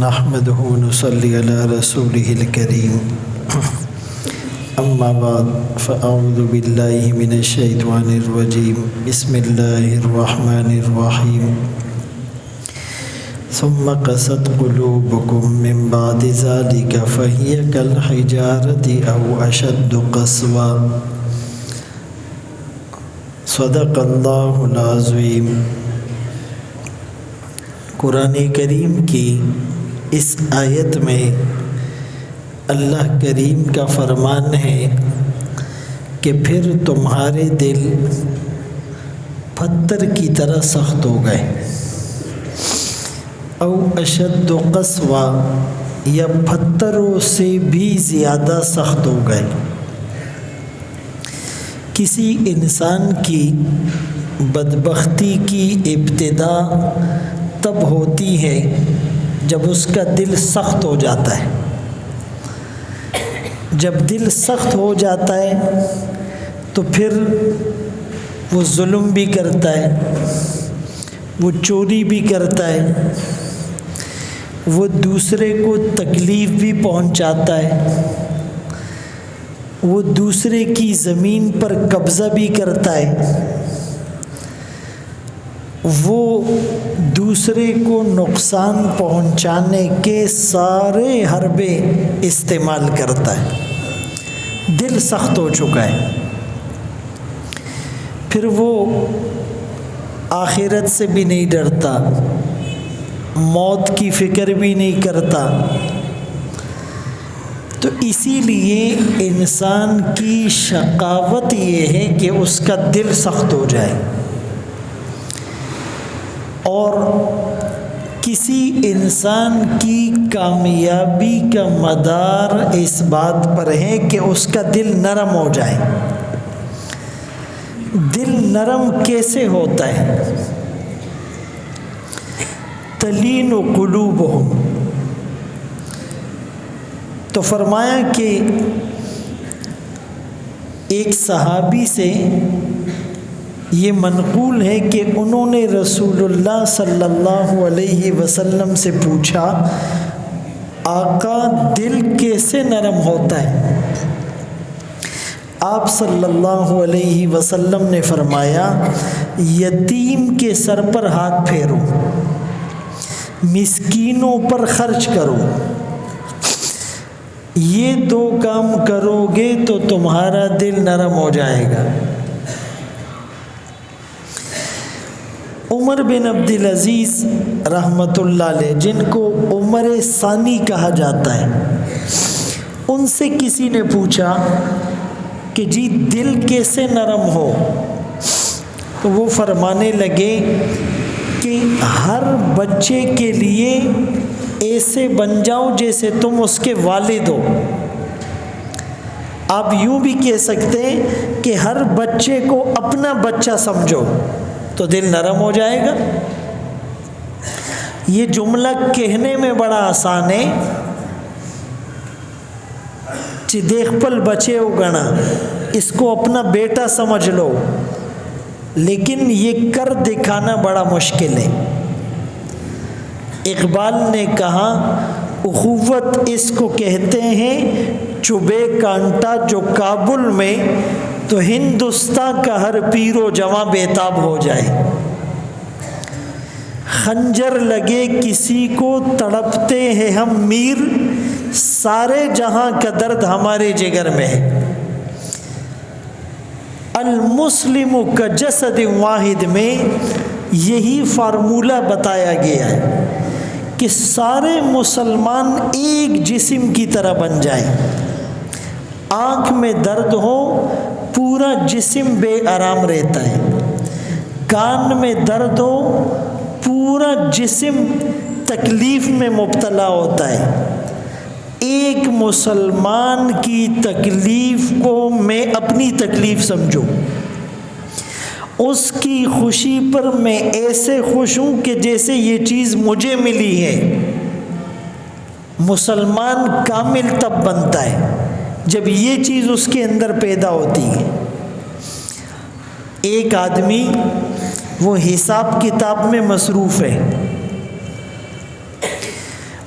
نحمده ونصلي على رسوله الكريم اما بعد فاعوذ بالله من الشيطان الرجيم بسم الله الرحمن الرحيم ثم قست قلوبكم من بعد ذلك فهي كالحجارة أو أشد قسوة صدق اللہ العظیم۔ قرآن کریم کی اس آیت میں اللہ کریم کا فرمان ہے کہ پھر تمہارے دل پتھر کی طرح سخت ہو گئے، او اشد قسوہ یا پتھروں سے بھی زیادہ سخت ہو گئے۔ کسی انسان کی بدبختی کی ابتدا تب ہوتی ہے جب اس کا دل سخت ہو جاتا ہے۔ جب دل سخت ہو جاتا ہے تو پھر وہ ظلم بھی کرتا ہے، وہ چوری بھی کرتا ہے، وہ دوسرے کو تکلیف بھی پہنچاتا ہے، وہ دوسرے کی زمین پر قبضہ بھی کرتا ہے، وہ دوسرے کو نقصان پہنچانے کے سارے حربے استعمال کرتا ہے۔ دل سخت ہو چکا ہے، پھر وہ آخرت سے بھی نہیں ڈرتا، موت کی فکر بھی نہیں کرتا۔ تو اسی لیے انسان کی شقاوت یہ ہے کہ اس کا دل سخت ہو جائے، اور کسی انسان کی کامیابی کا مدار اس بات پر ہے کہ اس کا دل نرم ہو جائے۔ دل نرم کیسے ہوتا ہے؟ تلین قلوبہم، تو فرمایا کہ ایک صحابی سے یہ منقول ہے کہ انہوں نے رسول اللہ صلی اللہ علیہ وسلم سے پوچھا، آقا دل کیسے نرم ہوتا ہے؟ آپ صلی اللہ علیہ وسلم نے فرمایا، یتیم کے سر پر ہاتھ پھیرو، مسکینوں پر خرچ کرو، یہ دو کام کرو گے تو تمہارا دل نرم ہو جائے گا۔ عمر بن عبدالعزیز رحمۃ اللہ علیہ، جن کو عمر ثانی کہا جاتا ہے، ان سے کسی نے پوچھا کہ جی دل کیسے نرم ہو؟ تو وہ فرمانے لگے کہ ہر بچے کے لیے ایسے بن جاؤ جیسے تم اس کے والد ہو۔ آپ یوں بھی کہہ سکتے ہیں کہ ہر بچے کو اپنا بچہ سمجھو تو دل نرم ہو جائے گا۔ یہ جملہ کہنے میں بڑا آسان ہے، چی دیکھ پل بچے ہو گنا، اس کو اپنا بیٹا سمجھ لو، لیکن یہ کر دکھانا بڑا مشکل ہے۔ اقبال نے کہا، اخوت اس کو کہتے ہیں چبے کانٹا جو کابل میں، تو ہندوستان کا ہر پیر و جواں بیتاب ہو جائے۔ خنجر لگے کسی کو تڑپتے ہیں ہم میر، سارے جہاں کا درد ہمارے جگر میں ہے۔ المسلم کا جسد واحد میں یہی فارمولہ بتایا گیا ہے کہ سارے مسلمان ایک جسم کی طرح بن جائیں۔ آنکھ میں درد ہو پورا جسم بے آرام رہتا ہے، کان میں درد ہو پورا جسم تکلیف میں مبتلا ہوتا ہے۔ ایک مسلمان کی تکلیف کو میں اپنی تکلیف سمجھوں، اس کی خوشی پر میں ایسے خوش ہوں کہ جیسے یہ چیز مجھے ملی ہے۔ مسلمان کامل تب بنتا ہے جب یہ چیز اس کے اندر پیدا ہوتی ہے۔ ایک آدمی وہ حساب کتاب میں مصروف ہے،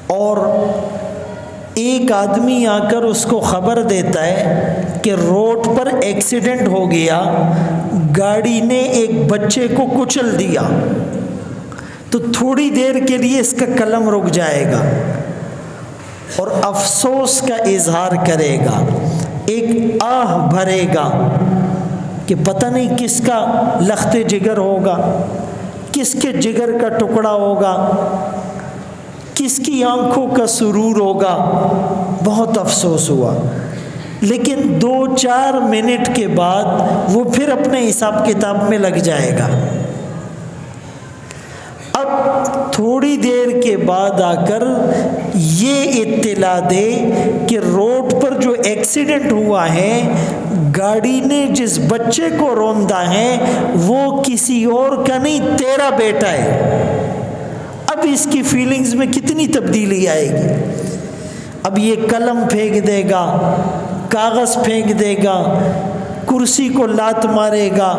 اور ایک آدمی آ کر اس کو خبر دیتا ہے کہ روڈ پر ایکسیڈنٹ ہو گیا، گاڑی نے ایک بچے کو کچل دیا، تو تھوڑی دیر کے لیے اس کا قلم رک جائے گا اور افسوس کا اظہار کرے گا، ایک آہ بھرے گا کہ پتہ نہیں کس کا لخت جگر ہوگا، کس کے جگر کا ٹکڑا ہوگا، کس کی آنکھوں کا سرور ہوگا، بہت افسوس ہوا۔ لیکن 2-4 منٹ کے بعد وہ پھر اپنے حساب کتاب میں لگ جائے گا۔ اب تھوڑی دیر کے بعد آ کر یہ اطلاع دے کہ روڈ پر جو ایکسیڈنٹ ہوا ہے، گاڑی نے جس بچے کو روندا ہے وہ کسی اور کا نہیں، تیرا بیٹا ہے۔ اب اس کی فیلنگز میں کتنی تبدیلی آئے گی۔ اب یہ قلم پھینک دے گا، کاغذ پھینک دے گا، کرسی کو لات مارے گا،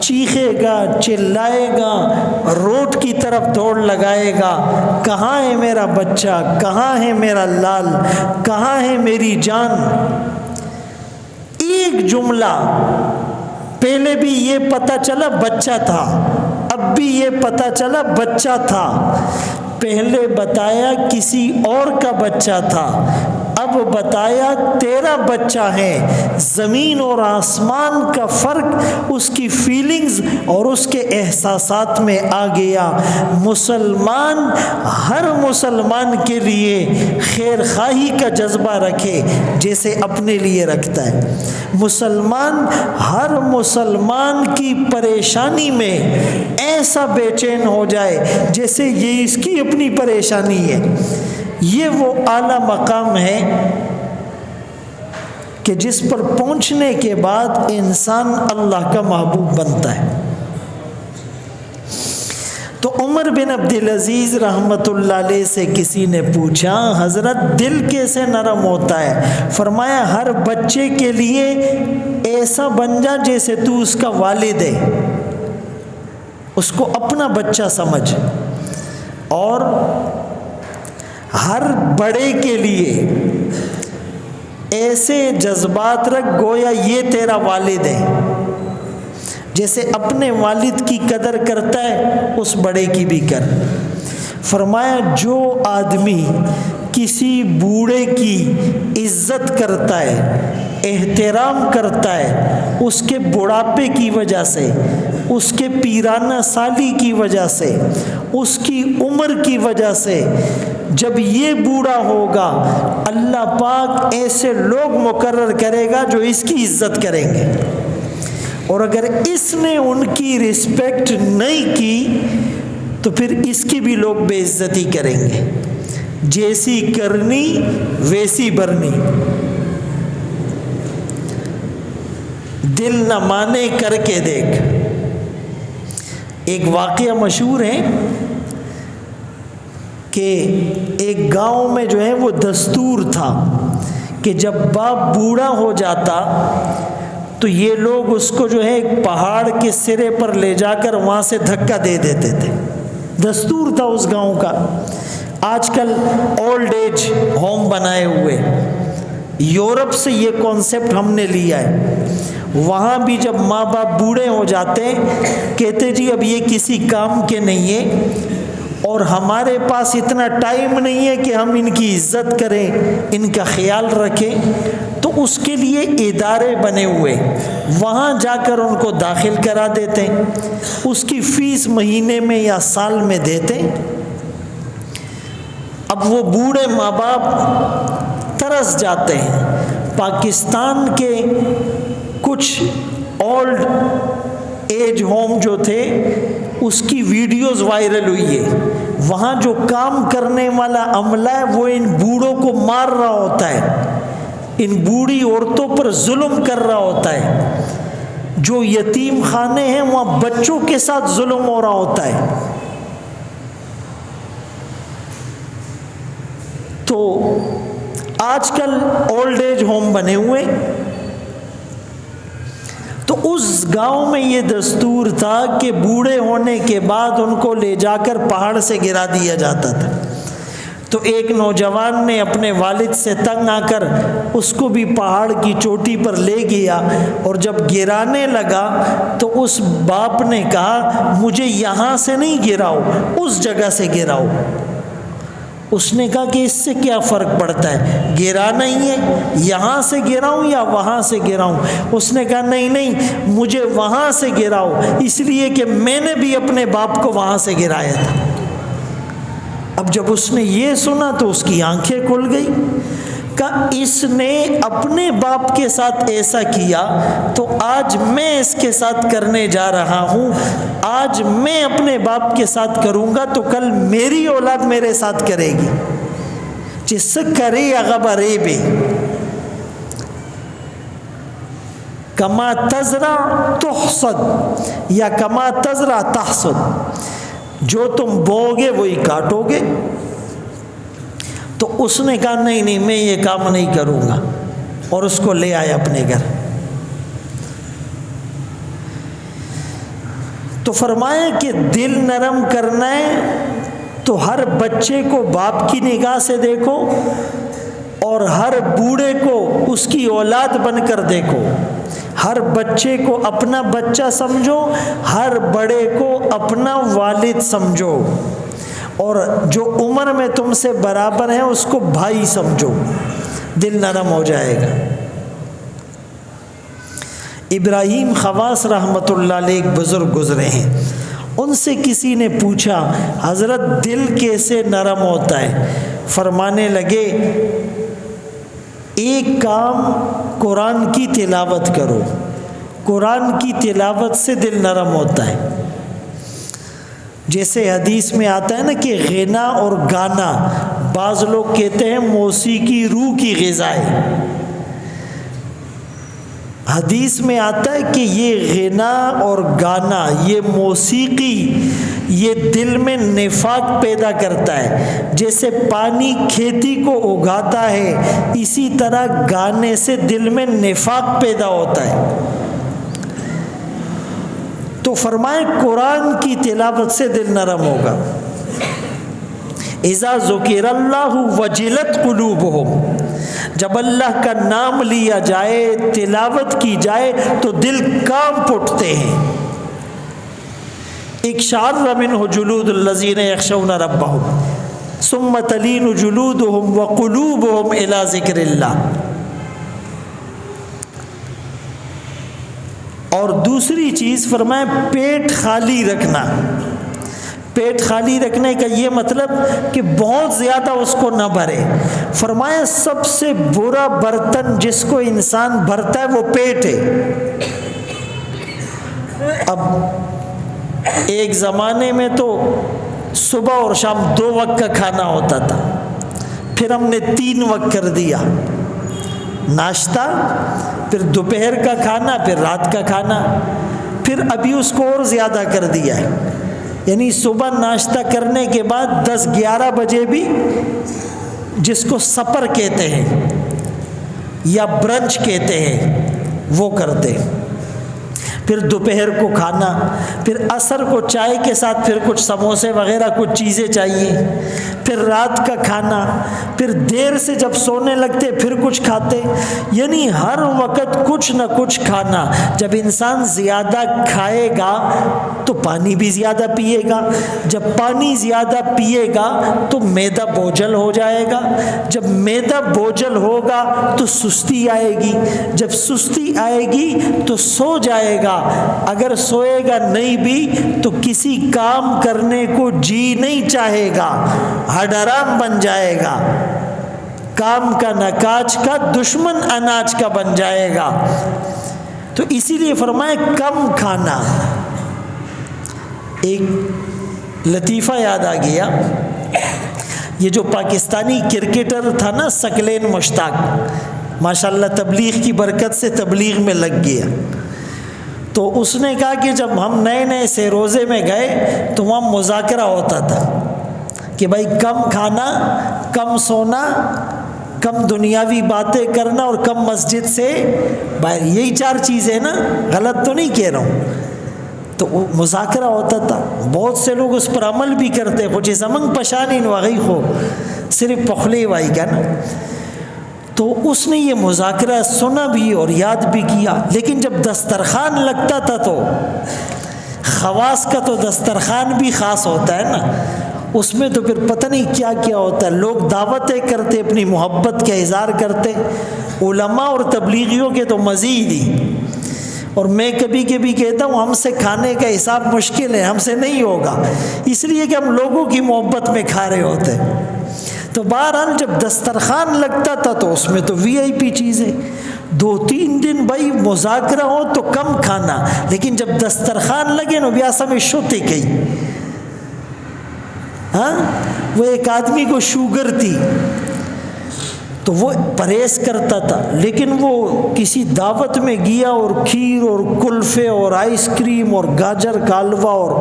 چیخے گا، چلائے گا، روڈ کی طرف دوڑ لگائے گا، کہاں ہے میرا بچہ، کہاں ہے میرا لال، کہاں ہے میری جان۔ ایک جملہ، پہلے بھی یہ پتہ چلا بچہ تھا، اب بھی یہ پتہ چلا بچہ تھا، پہلے بتایا کسی اور کا بچہ تھا، اب بتایا تیرا بچہ ہے۔ زمین اور آسمان کا فرق اس کی فیلنگز اور اس کے احساسات میں آ گیا۔ مسلمان ہر مسلمان کے لیے خیر خواہی کا جذبہ رکھے جیسے اپنے لیے رکھتا ہے۔ مسلمان ہر مسلمان کی پریشانی میں ایسا بے چین ہو جائے جیسے یہ اس کی اپنی پریشانی ہے۔ یہ وہ اعلیٰ مقام ہے کہ جس پر پہنچنے کے بعد انسان اللہ کا محبوب بنتا ہے۔ تو عمر بن عبدالعزیز رحمۃ اللہ علیہ سے کسی نے پوچھا، حضرت دل کیسے نرم ہوتا ہے؟ فرمایا ہر بچے کے لیے ایسا بن جا جیسے تو اس کا والد ہے، اس کو اپنا بچہ سمجھ، اور ہر بڑے کے لیے ایسے جذبات رکھ گویا یہ تیرا والد ہے، جیسے اپنے والد کی قدر کرتا ہے اس بڑے کی بھی کر۔ فرمایا جو آدمی کسی بوڑھے کی عزت کرتا ہے، احترام کرتا ہے، اس کے بڑھاپے کی وجہ سے، اس کے پیرانہ سالی کی وجہ سے، اس کی عمر کی وجہ سے، جب یہ بوڑھا ہوگا اللہ پاک ایسے لوگ مقرر کرے گا جو اس کی عزت کریں گے، اور اگر اس نے ان کی رسپیکٹ نہیں کی تو پھر اس کی بھی لوگ بے عزتی کریں گے۔ جیسی کرنی ویسی برنی، دل نہ مانے کر کے دیکھ۔ ایک واقعہ مشہور ہے کہ ایک گاؤں میں جو ہے وہ دستور تھا کہ جب باپ بوڑھا ہو جاتا تو یہ لوگ اس کو جو ہے ایک پہاڑ کے سرے پر لے جا کر وہاں سے دھکا دے دیتے تھے۔ دستور تھا اس گاؤں کا۔ آج کل اولڈ ایج ہوم بنائے ہوئے، یورپ سے یہ کانسیپٹ ہم نے لیا ہے۔ وہاں بھی جب ماں باپ بوڑھے ہو جاتے کہتے جی اب یہ کسی کام کے نہیں ہے، اور ہمارے پاس اتنا ٹائم نہیں ہے کہ ہم ان کی عزت کریں، ان کا خیال رکھیں، تو اس کے لیے ادارے بنے ہوئے، وہاں جا کر ان کو داخل کرا دیتے، اس کی فیس مہینے میں یا سال میں دیتے۔ اب وہ بوڑھے ماں باپ ترس جاتے ہیں۔ پاکستان کے کچھ اولڈ ایج ہوم جو تھے اس کی ویڈیوز وائرل ہوئی ہے، وہاں جو کام کرنے والا عملہ ہے وہ ان بوڑھوں کو مار رہا ہوتا ہے، ان بوڑھی عورتوں پر ظلم کر رہا ہوتا ہے۔ جو یتیم خانے ہیں وہاں بچوں کے ساتھ ظلم ہو رہا ہوتا ہے۔ تو آج کل اولڈ ایج ہوم بنے ہوئے، تو اس گاؤں میں یہ دستور تھا کہ بوڑھے ہونے کے بعد ان کو لے جا کر پہاڑ سے گرا دیا جاتا تھا۔ تو ایک نوجوان نے اپنے والد سے تنگ آ کر اس کو بھی پہاڑ کی چوٹی پر لے گیا، اور جب گرانے لگا تو اس باپ نے کہا مجھے یہاں سے نہیں گراؤ، اس جگہ سے گراؤ۔ اس نے کہا کہ اس سے کیا فرق پڑتا ہے، گرانا ہی ہے، یہاں سے گراؤں یا وہاں سے گراؤں؟ اس نے کہا نہیں نہیں، مجھے وہاں سے گراؤ، اس لیے کہ میں نے بھی اپنے باپ کو وہاں سے گرایا تھا۔ اب جب اس نے یہ سنا تو اس کی آنکھیں کھل گئی، کہا اس نے اپنے باپ کے ساتھ ایسا کیا تو آج میں اس کے ساتھ کرنے جا رہا ہوں، آج میں اپنے باپ کے ساتھ کروں گا تو کل میری اولاد میرے ساتھ کرے گی۔ جس سے کرے اغبرے بے کما تزرع تحصد یا کما تزرع تحصد، جو تم بوؤ گے وہی کاٹو گے۔ تو اس نے کہا نہیں نہیں، میں یہ کام نہیں کروں گا، اور اس کو لے آیا اپنے گھر۔ تو فرمایا کہ دل نرم کرنا ہے تو ہر بچے کو باپ کی نگاہ سے دیکھو، اور ہر بوڑھے کو اس کی اولاد بن کر دیکھو، ہر بچے کو اپنا بچہ سمجھو، ہر بڑے کو اپنا والد سمجھو، اور جو عمر میں تم سے برابر ہیں اس کو بھائی سمجھو، دل نرم ہو جائے گا۔ ابراہیم خواص رحمۃ اللہ علیہ ایک بزرگ گزرے ہیں، ان سے کسی نے پوچھا حضرت دل کیسے نرم ہوتا ہے؟ فرمانے لگے ایک کام قرآن کی تلاوت کرو، قرآن کی تلاوت سے دل نرم ہوتا ہے۔ جیسے حدیث میں آتا ہے نا کہ غنا اور گانا، بعض لوگ کہتے ہیں موسیقی روح کی غذا ہے۔ حدیث میں آتا ہے کہ یہ غنا اور گانا، یہ موسیقی، یہ دل میں نفاق پیدا کرتا ہے۔ جیسے پانی کھیتی کو اگاتا ہے، اسی طرح گانے سے دل میں نفاق پیدا ہوتا ہے۔ تو فرمائے قرآن کی تلاوت سے دل نرم ہوگا۔ اذا ذکر اللہ وجلت قلوبہم، جب اللہ کا نام لیا جائے، تلاوت کی جائے تو دل کانپ اٹھتے ہیں۔ اقشعر منہ جلود الذین یخشون ربہم ثم تلین جلودہم وقلوبہم الی ذکر اللہ۔ اور دوسری چیز فرمائے پیٹ خالی رکھنا۔ پیٹ خالی رکھنے کا یہ مطلب کہ بہت زیادہ اس کو نہ بھرے۔ فرمایا سب سے برا برتن جس کو انسان بھرتا ہے وہ پیٹ ہے۔ اب ایک زمانے میں تو صبح اور شام 2 وقت کا کھانا ہوتا تھا، پھر ہم نے 3 وقت کر دیا، ناشتہ، پھر دوپہر کا کھانا، پھر رات کا کھانا، پھر ابھی اس کو اور زیادہ کر دیا ہے، یعنی صبح ناشتہ کرنے کے بعد 10-11 بجے بھی جس کو سپر کہتے ہیں یا برنچ کہتے ہیں وہ کرتے ہیں، پھر دوپہر کو کھانا، پھر عصر کو چائے کے ساتھ پھر کچھ سموسے وغیرہ کچھ چیزیں چاہیے، پھر رات کا کھانا، پھر دیر سے جب سونے لگتے پھر کچھ کھاتے، یعنی ہر وقت کچھ نہ کچھ کھانا۔ جب انسان زیادہ کھائے گا تو پانی بھی زیادہ پیے گا، جب پانی زیادہ پیے گا تو معدہ بوجھل ہو جائے گا، جب معدہ بوجھل ہوگا تو سستی آئے گی، جب سستی آئے گی تو سو جائے گا، اگر سوئے گا نہیں بھی تو کسی کام کرنے کو جی نہیں چاہے گا، ہڈ حرام بن جائے گا، کام کا نہ کاج کا، دشمن اناج کا بن جائے گا۔ تو اسی لیے فرمائے کم کھانا۔ ایک لطیفہ یاد آ گیا، یہ جو پاکستانی کرکٹر تھا نا ثقلین مشتاق، ماشاءاللہ تبلیغ کی برکت سے تبلیغ میں لگ گیا، تو اس نے کہا کہ جب ہم نئے نئے سے روزے میں گئے تو وہاں مذاکرہ ہوتا تھا کہ بھائی کم کھانا، کم سونا، کم دنیاوی باتیں کرنا اور کم مسجد سے باہر، یہی 4 چیزیں نا، غلط تو نہیں کہہ رہا ہوں۔ تو وہ مذاکرہ ہوتا تھا، بہت سے لوگ اس پر عمل بھی کرتے، کچھ زمنگ پشانین وغی ہو صرف پخلے وائی کا نا. تو اس نے یہ مذاکرہ سنا بھی اور یاد بھی کیا. لیکن جب دسترخوان لگتا تھا تو خواص کا تو دسترخوان بھی خاص ہوتا ہے نا, اس میں تو پھر پتہ نہیں کیا کیا ہوتا ہے. لوگ دعوتیں کرتے, اپنی محبت کا اظہار کرتے. علماء اور تبلیغیوں کے تو مزید ہی. اور میں کبھی کبھی کہتا ہوں ہم سے کھانے کا حساب مشکل ہے, ہم سے نہیں ہوگا, اس لیے کہ ہم لوگوں کی محبت میں کھا رہے ہوتے. تو بہرحال جب دسترخوان لگتا تھا تو اس میں تو وی آئی پی چیزیں, 2-3 دن بھائی مذاکرہ ہو تو کم کھانا, لیکن جب دسترخوان لگے نا بیاسا میں شوتے کئی. ہاں, وہ ایک آدمی کو شوگر تھی تو وہ پرہیز کرتا تھا, لیکن وہ کسی دعوت میں گیا اور کھیر اور کلفے اور آئس کریم اور گاجر کا حلوہ اور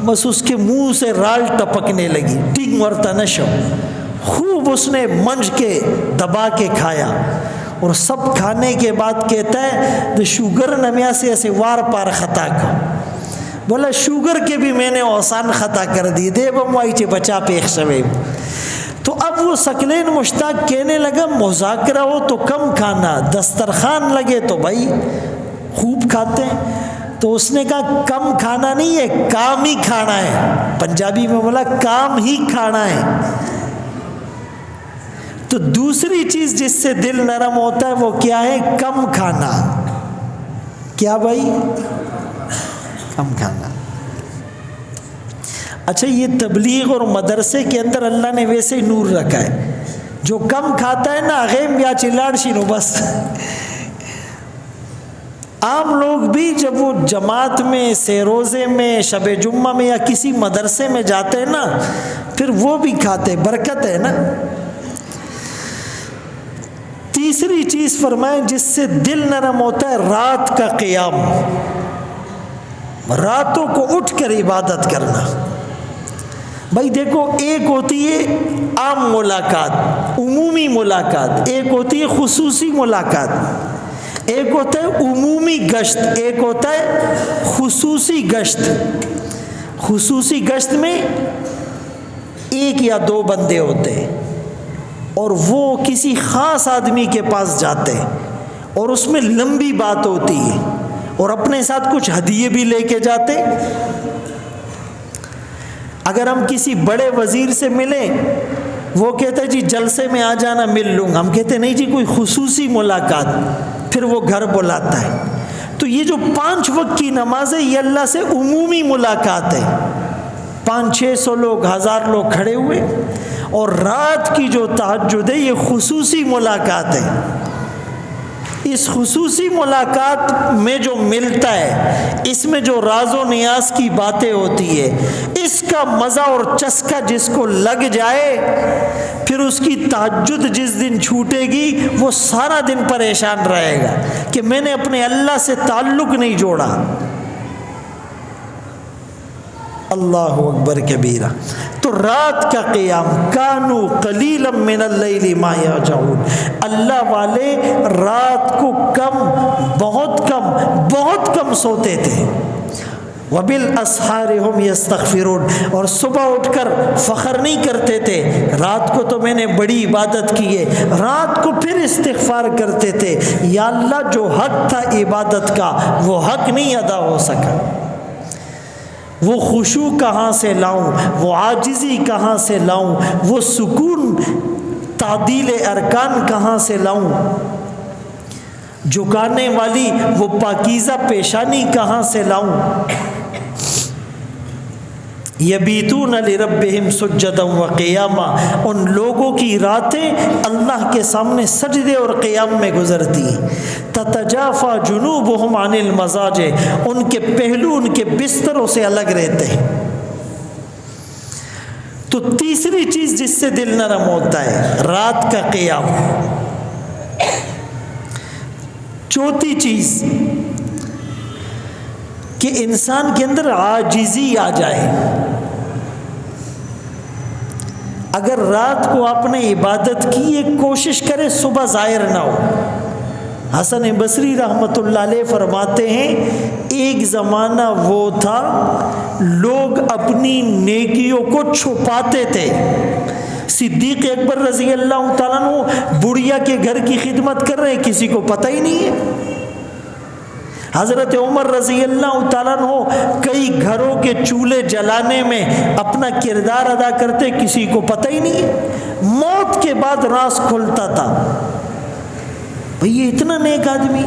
بس اس کے منہ سے رال ٹپکنے لگی, ٹنگ ورتا نشو. خوب اس نے منج کے دبا کے کھایا, اور سب کھانے کے بعد کہتا ہے تو شوگر نمیا سے ایسے وار پار خطا کا. بولا شوگر کے بھی میں نے آسان خطا کر دی, دے بموائی چے بچا پیخ شوے. تو اب وہ ثقلین مشتاق کہنے لگا مذاکرہ ہو تو کم کھانا, دسترخوان لگے تو بھائی خوب کھاتے ہیں. تو اس نے کہا کم کھانا نہیں ہے, کام ہی کھانا ہے. پنجابی میں بولا کام ہی کھانا ہے. تو دوسری چیز جس سے دل نرم ہوتا ہے وہ کیا ہے؟ کم کھانا. کیا بھائی؟ کم کھانا. اچھا, یہ تبلیغ اور مدرسے کے اندر اللہ نے ویسے ہی نور رکھا ہے. جو کم کھاتا ہے نا غیم یا چلاڑ شینو بس. عام لوگ بھی جب وہ جماعت میں, سیروزے میں, شب جمعہ میں یا کسی مدرسے میں جاتے ہیں نا, پھر وہ بھی کھاتے, برکت ہے نا. تیسری چیز فرمائیں جس سے دل نرم ہوتا ہے, رات کا قیام, راتوں کو اٹھ کر عبادت کرنا. بھائی دیکھو, ایک ہوتی ہے عام ملاقات, عمومی ملاقات, ایک ہوتی ہے خصوصی ملاقات, ایک ہوتا ہے عمومی گشت, ایک ہوتا ہے خصوصی گشت. خصوصی گشت میں 1 یا 2 بندے ہوتے ہیں اور وہ کسی خاص آدمی کے پاس جاتے ہیں, اور اس میں لمبی بات ہوتی ہے اور اپنے ساتھ کچھ ہدیے بھی لے کے جاتے. اگر ہم کسی بڑے وزیر سے ملیں, وہ کہتا ہے جی جلسے میں آ جانا, مل لوں گا. ہم کہتے نہیں جی کوئی خصوصی ملاقات, پھر وہ گھر بلاتا ہے. تو یہ جو 5 وقت کی نماز ہے یہ اللہ سے عمومی ملاقات ہے. 500-600 لوگ, 1000 لوگ کھڑے ہوئے, اور رات کی جو تہجد ہے یہ خصوصی ملاقات ہے. اس خصوصی ملاقات میں جو ملتا ہے, اس میں جو راز و نیاز کی باتیں ہوتی ہے, اس کا مزہ اور چسکا جس کو لگ جائے, پھر اس کی تہجد جس دن چھوٹے گی وہ سارا دن پریشان رہے گا کہ میں نے اپنے اللہ سے تعلق نہیں جوڑا. اللہ اکبر کبیرہ. تو رات کا قیام, کانو قلیلا من اللیل ما یہجعون, اللہ والے رات کو کم, بہت کم سوتے تھے. وبالاسحار هم یستغفرون, اور صبح اٹھ کر فخر نہیں کرتے تھے رات کو تو میں نے بڑی عبادت کی ہے, رات کو پھر استغفار کرتے تھے, یا اللہ جو حق تھا عبادت کا وہ حق نہیں ادا ہو سکا, وہ خشوع کہاں سے لاؤں, وہ عاجزی کہاں سے لاؤں, وہ سکون تعدیل ارکان کہاں سے لاؤں, جھکانے والی وہ پاکیزہ پیشانی کہاں سے لاؤں. یبیتون لربہم سجدا وقیاما, ان لوگوں کی راتیں اللہ کے سامنے سجدے اور قیام میں گزرتی ہیں. تتجافا جنوبہم عن المضاجع, ان کے پہلو ان کے بستروں سے الگ رہتے ہیں. تو تیسری چیز جس سے دل نرم ہوتا ہے رات کا قیام. چوتھی چیز کہ انسان کے اندر عاجزی آ جائے. اگر رات کو آپ نے عبادت کی, ایک کوشش کرے صبح ظاہر نہ ہو. حسن بصری رحمۃ اللہ علیہ فرماتے ہیں ایک زمانہ وہ تھا لوگ اپنی نیکیوں کو چھپاتے تھے, صدیق اکبر رضی اللہ تعالیٰ عنہ بڑھیا کے گھر کی خدمت کر رہے ہیں، کسی کو پتہ ہی نہیں ہے۔ حضرت عمر رضی اللہ تعالیٰ عنہ کئی گھروں کے چولہے جلانے میں اپنا کردار ادا کرتے، کسی کو پتہ ہی نہیں ہے۔ موت کے بعد راز کھلتا تھا۔ بھئی یہ اتنا نیک آدمی۔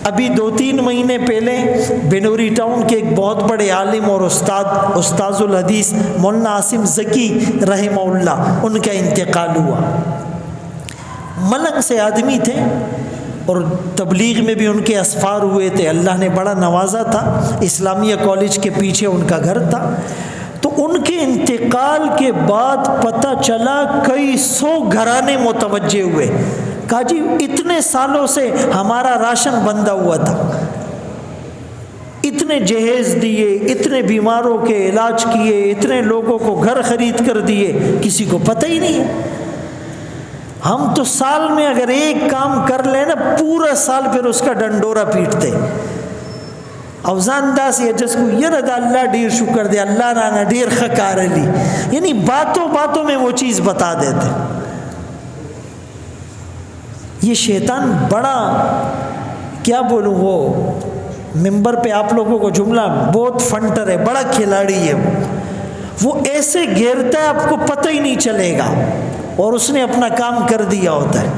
ابھی 2-3 مہینے پہلے بنوری ٹاؤن کے ایک بہت بڑے عالم اور استاذ الحدیث مولانا عاصم ذکی رحمہ اللہ، ان کا انتقال ہوا۔ ملنگ سے آدمی تھے اور تبلیغ میں بھی ان کے اسفار ہوئے تھے، اللہ نے بڑا نوازا تھا، اسلامیہ کالج کے پیچھے ان کا گھر تھا۔ تو ان کے انتقال کے بعد پتہ چلا کئی 100 گھرانے متوجہ ہوئے، کہا جی اتنے سالوں سے ہمارا راشن بندہ ہوا تھا، اتنے جہیز دیے، اتنے بیماروں کے علاج کیے، اتنے لوگوں کو گھر خرید کر دیے، کسی کو پتہ ہی نہیں ہے۔ ہم تو سال میں اگر ایک کام کر لیں نا، پورا سال پھر اس کا ڈنڈورا پیٹتے۔ اوزان داس یہ جس کو یہ رضا اللہ ڈیر شکر دے، اللہ رانا ڈیر خکار علی، یعنی باتوں باتوں میں وہ چیز بتا دیتے۔ یہ شیطان بڑا، کیا بولوں، وہ ممبر پہ آپ لوگوں کو جملہ بہت فنٹر ہے، بڑا کھلاڑی ہے وہ ایسے گھیرتا ہے آپ کو پتہ ہی نہیں چلے گا، اور اس نے اپنا کام کر دیا ہوتا ہے۔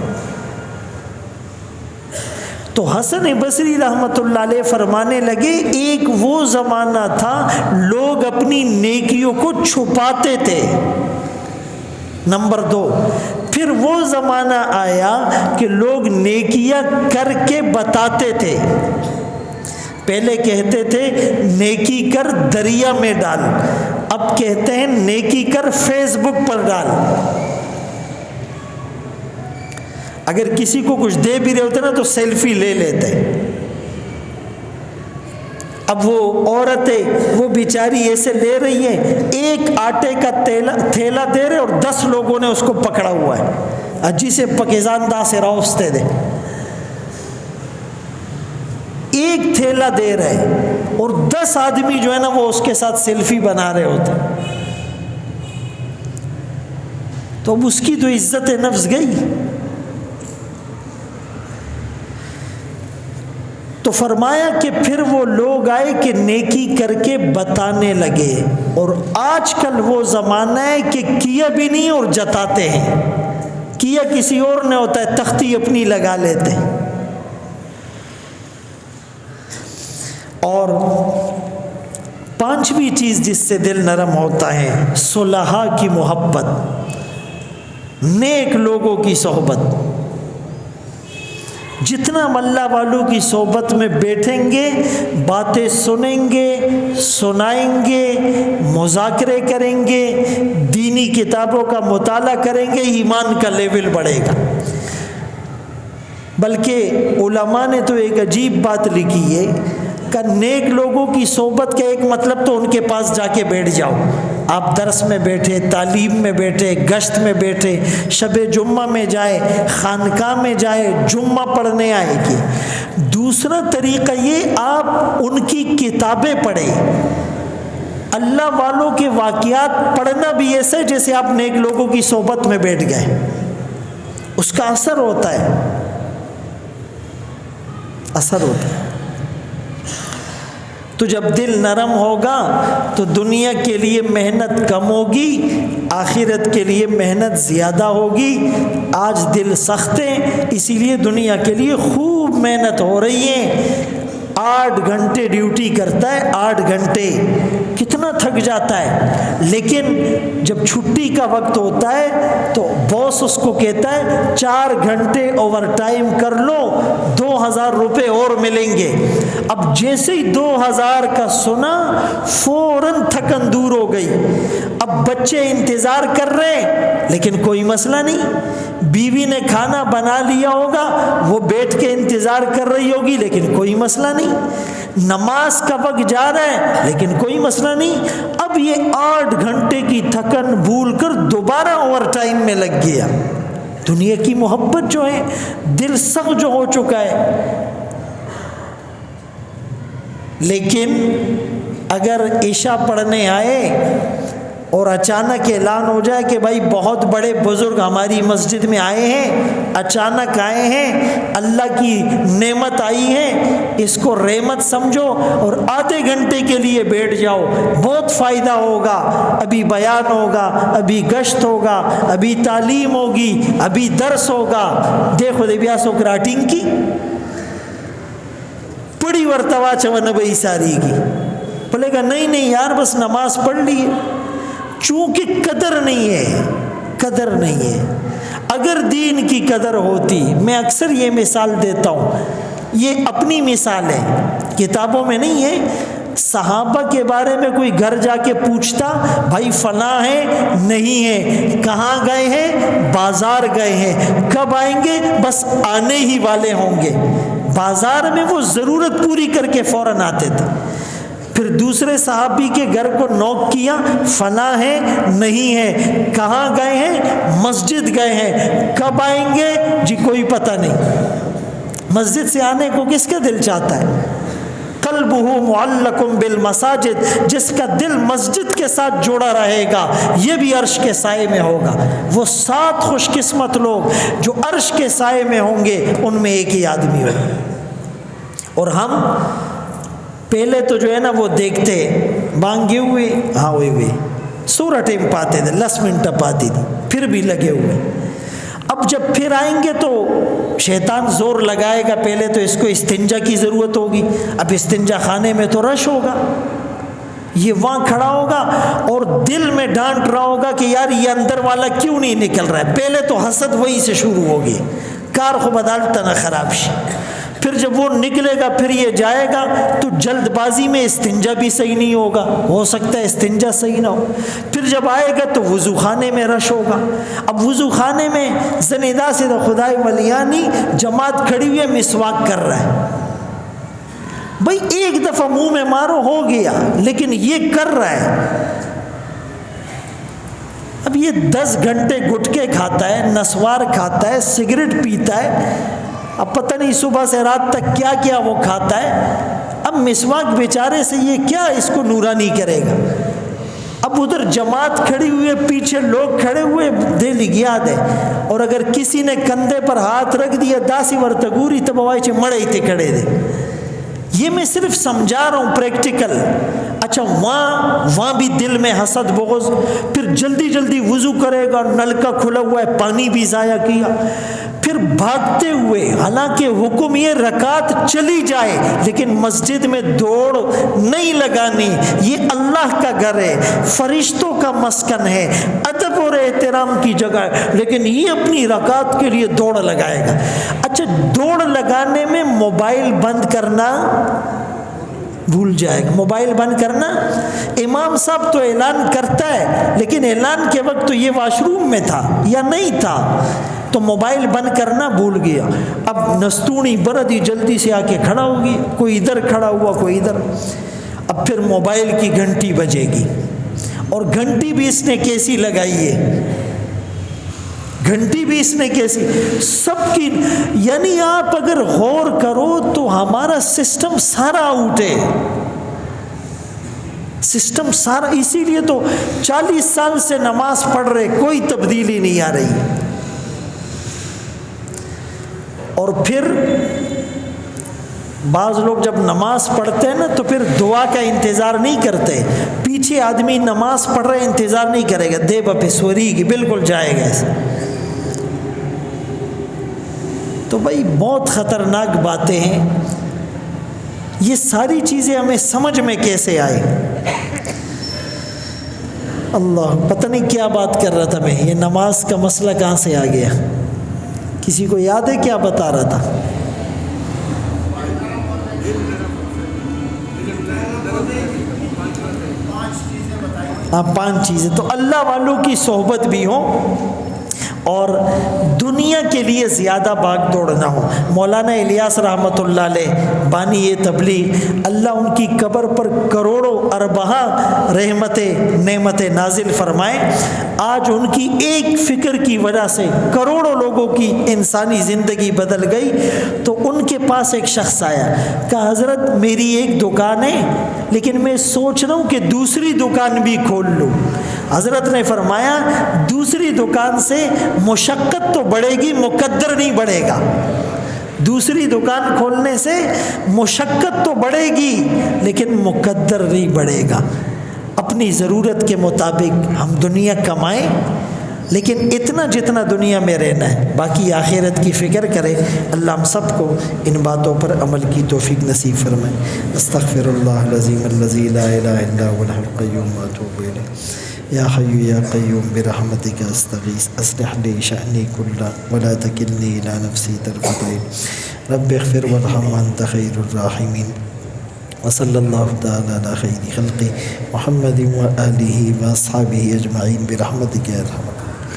تو حسن بصری رحمۃ اللہ علیہ فرمانے لگے، ایک وہ زمانہ تھا لوگ اپنی نیکیوں کو چھپاتے تھے۔ نمبر 2، پھر وہ زمانہ آیا کہ لوگ نیکیاں کر کے بتاتے تھے۔ پہلے کہتے تھے نیکی کر دریا میں ڈال، اب کہتے ہیں نیکی کر فیس بک پر ڈال۔ اگر کسی کو کچھ دے بھی رہے ہوتے نا تو سیلفی لے لیتے۔ اب وہ عورتیں وہ بیچاری ایسے لے رہی ہیں، ایک آٹے کا تھیلا دے رہے اور 10 لوگوں نے اس کو پکڑا ہوا ہے، اجی سے پکیزان دا سے راوستے دے، ایک تھیلا دے رہے اور 10 آدمی جو ہے نا وہ اس کے ساتھ سیلفی بنا رہے ہوتے۔ تو اب اس کی تو عزت نفس گئی۔ تو فرمایا کہ پھر وہ لوگ آئے کہ نیکی کر کے بتانے لگے، اور آج کل وہ زمانہ ہے کہ کیا بھی نہیں اور جتاتے ہیں، کیا کسی اور نے ہوتا ہے، تختی اپنی لگا لیتے ہیں۔ اور 5ویں چیز جس سے دل نرم ہوتا ہے، صلحاء کی محبت، نیک لوگوں کی صحبت۔ جتنا اللہ والوں کی صحبت میں بیٹھیں گے، باتیں سنیں گے، سنائیں گے، مذاکرے کریں گے، دینی کتابوں کا مطالعہ کریں گے، ایمان کا لیول بڑھے گا۔ بلکہ علماء نے تو ایک عجیب بات لکھی ہے کہ نیک لوگوں کی صحبت کا ایک مطلب تو ان کے پاس جا کے بیٹھ جاؤ، آپ درس میں بیٹھے، تعلیم میں بیٹھے، گشت میں بیٹھے، شب جمعہ میں جائے، خانقاہ میں جائے، جمعہ پڑھنے آئے گی۔ دوسرا طریقہ یہ آپ ان کی کتابیں پڑھیں، اللہ والوں کے واقعات پڑھنا بھی ایسا ہے جیسے آپ نیک لوگوں کی صحبت میں بیٹھ گئے، اس کا اثر ہوتا ہے، اثر ہوتا ہے۔ تو جب دل نرم ہوگا تو دنیا کے لیے محنت کم ہوگی، آخرت کے لیے محنت زیادہ ہوگی۔ آج دل سخت ہے، اسی لیے دنیا کے لیے خوب محنت ہو رہی ہے۔ 8 گھنٹے ڈیوٹی کرتا ہے، 8 گھنٹے، کتنا تھک جاتا ہے، لیکن جب چھٹی کا وقت ہوتا ہے تو باس اس کو کہتا ہے 4 گھنٹے اوور ٹائم کر لو، 2000 روپے اور ملیں گے۔ اب جیسے ہی 2000 کا سنا فوراً تھکن دور ہو گئی۔ اب بچے انتظار کر رہے ہیں لیکن کوئی مسئلہ نہیں، بیوی نے کھانا بنا لیا ہوگا، وہ بیٹھ کے انتظار کر رہی ہوگی لیکن کوئی مسئلہ نہیں، نماز کا وقت جا رہا ہے لیکن کوئی مسئلہ نہیں۔ اب یہ 8 گھنٹے کی تھکن بھول کر دوبارہ اوور ٹائم میں لگ گیا۔ دنیا کی محبت جو ہے، دل سخت جو ہو چکا ہے۔ لیکن اگر عشاء پڑھنے آئے اور اچانک اعلان ہو جائے کہ بھائی بہت بڑے بزرگ ہماری مسجد میں آئے ہیں، اچانک آئے ہیں، اللہ کی نعمت آئی ہے، اس کو رحمت سمجھو اور آدھے گھنٹے کے لیے بیٹھ جاؤ، بہت فائدہ ہوگا، ابھی بیان ہوگا، ابھی گشت ہوگا، ابھی تعلیم ہوگی، ابھی درس ہوگا. دیکھو دے بیا سوکراٹنگ کی پڑی ورتوا چون بھئی ساری کی بولے گا نہیں نہیں یار بس نماز پڑھ لی. چونکہ قدر نہیں ہے، قدر نہیں ہے. اگر دین کی قدر ہوتی، میں اکثر یہ مثال دیتا ہوں، یہ اپنی مثال ہے، کتابوں میں نہیں ہے. صحابہ کے بارے میں کوئی گھر جا کے پوچھتا بھائی فلاں ہے، نہیں ہے، کہاں گئے ہیں؟ بازار گئے ہیں. کب آئیں گے؟ بس آنے ہی والے ہوں گے. بازار میں وہ ضرورت پوری کر کے فوراً آتے تھے. پھر دوسرے صحابی کے گھر کو نوک کیا، فلاں ہے، نہیں ہے، کہاں گئے ہیں؟ مسجد گئے ہیں. کب آئیں گے؟ جی کوئی پتہ نہیں. مسجد سے آنے کو کس کا دل چاہتا ہے؟ قلبہ معلق بالمساجد، جس کا دل مسجد کے ساتھ جوڑا رہے گا یہ بھی عرش کے سائے میں ہوگا. وہ 7 خوش قسمت لوگ جو عرش کے سائے میں ہوں گے ان میں ایک ہی آدمی ہوگا. اور ہم پہلے تو جو ہے نا وہ دیکھتے مانگے ہوئے، ہاں ہوئے سورہ ٹائم پاتے تھے، 10 منٹ پاتی تھی، پھر بھی لگے ہوئے. اب جب پھر آئیں گے تو شیطان زور لگائے گا، پہلے تو اس کو استنجا کی ضرورت ہوگی. اب استنجا خانے میں تو رش ہوگا، یہ وہاں کھڑا ہوگا اور دل میں ڈانٹ رہا ہوگا کہ یار یہ اندر والا کیوں نہیں نکل رہا ہے. پہلے تو حسد وہی سے شروع ہوگی، کار کو بدالتا نہ خراب شی. پھر جب وہ نکلے گا پھر یہ جائے گا تو جلد بازی میں استنجا بھی صحیح نہیں ہوگا، ہو سکتا ہے استنجا صحیح نہ ہو. پھر جب آئے گا تو وضو خانے میں رش ہوگا. اب وضو خانے میں زنیدہ سے خدائے ولیانی جماعت کھڑی ہوئی ہے، مسواک کر رہا ہے. بھائی ایک دفعہ منہ میں مارو ہو گیا، لیکن یہ کر رہا ہے. اب یہ 10 گھنٹے گٹکے کھاتا ہے، نسوار کھاتا ہے، سگریٹ پیتا ہے، اب پتہ نہیں صبح سے رات تک کیا کیا وہ کھاتا ہے. اب مسواک بیچارے سے یہ کیا اس کو نورانی کرے گا. اب ادھر جماعت کھڑی ہوئی ہے، پیچھے لوگ کھڑے ہوئے، دے لگیا دے. اور اگر کسی نے کندھے پر ہاتھ رکھ دیا داسی ورتگوری تب آوائی چھے مڑے ہی تے کھڑے دے. یہ میں صرف سمجھا رہا ہوں پریکٹیکل. اچھا وہاں بھی دل میں حسد بغض. پھر جلدی جلدی وضو کرے گا، نل کا کھلا ہوا ہے، پانی بھی ضائع کیا. پھر بھاگتے ہوئے، حالانکہ حکم یہ رکعت چلی جائے لیکن مسجد میں دوڑ نہیں لگانی. یہ اللہ کا گھر ہے، فرشتوں کا مسکن ہے، ادب اور احترام کی جگہ ہے، لیکن یہ اپنی رکعت کے لیے دوڑ لگائے گا. اچھا دوڑ لگانے میں موبائل بند کرنا بھول جائے گا. موبائل بند کرنا، امام صاحب تو اعلان کرتا ہے لیکن اعلان کے وقت تو یہ واش روم میں تھا یا نہیں تھا، تو موبائل بند کرنا بھول گیا. اب نستونی بردی جلدی سے آ کے کھڑا ہوگی، کوئی ادھر کھڑا ہوا کوئی ادھر. اب پھر موبائل کی گھنٹی بجے گی، اور گھنٹی بھی اس نے کیسی لگائی ہے، گھنٹی بھی اس نے کیسی سب کی. یعنی آپ اگر غور کرو تو ہمارا سسٹم سارا آؤٹ ہے، سسٹم سارا. اسی لیے تو 40 سال سے نماز پڑھ رہے کوئی تبدیلی نہیں آ رہی. اور پھر بعض لوگ جب نماز پڑھتے ہیں نا تو پھر دعا کا انتظار نہیں کرتے. پیچھے آدمی نماز پڑھ رہے انتظار نہیں کرے گا، دے بپے سوری کی بالکل جائے گا ایسے. تو بھائی بہت خطرناک باتیں ہیں. یہ ساری چیزیں ہمیں سمجھ میں کیسے آئے؟ اللہ پتہ نہیں کیا بات کر رہا تھا میں، یہ نماز کا مسئلہ کہاں سے آ گیا؟ کسی کو یاد ہے کیا بتا رہا تھا؟ ہاں 5 چیزیں. تو اللہ والوں کی صحبت بھی ہو اور دنیا کے لیے زیادہ بھاگ دوڑ نہ ہو. مولانا الیاس رحمۃ اللہ علیہ بانی یہ تبلیغ، اللہ ان کی قبر پر کروڑوں ارباں رحمت نعمت نازل فرمائے. آج ان کی ایک فکر کی وجہ سے کروڑوں لوگوں کی انسانی زندگی بدل گئی. تو ان کے پاس ایک شخص آیا، کہا حضرت میری ایک دکان ہے لیکن میں سوچ رہا ہوں کہ دوسری دکان بھی کھول لوں. حضرت نے فرمایا دوسری دکان سے مشقت تو بڑھے گی، مقدر نہیں بڑھے گا۔ دوسری دکان کھولنے سے مشقت تو بڑھے گی لیکن مقدر نہیں بڑھے گا۔ اپنی ضرورت کے مطابق ہم دنیا کمائیں، لیکن اتنا جتنا دنیا میں رہنا ہے، باقی آخرت کی فکر کرے۔ اللہ ہم سب کو ان باتوں پر عمل کی توفیق نصیب فرمائے۔ استغفر اللہ العظیم الذی لا الہ الا هو الحی القیوم واتوب الیہ۔ یا حی یا قیوم برحمتک استغیث اصلح لی شأنی کلہ ولا تکلنی الی نفسی طرفۃ عین رب اغفر وارحم وانت خیر الراحمین۔ وصلی اللہ تعالی علی خیر خلقہ محمد وآلہ واصحابہ اجمعین برحمتک یا ارحم الراحمین۔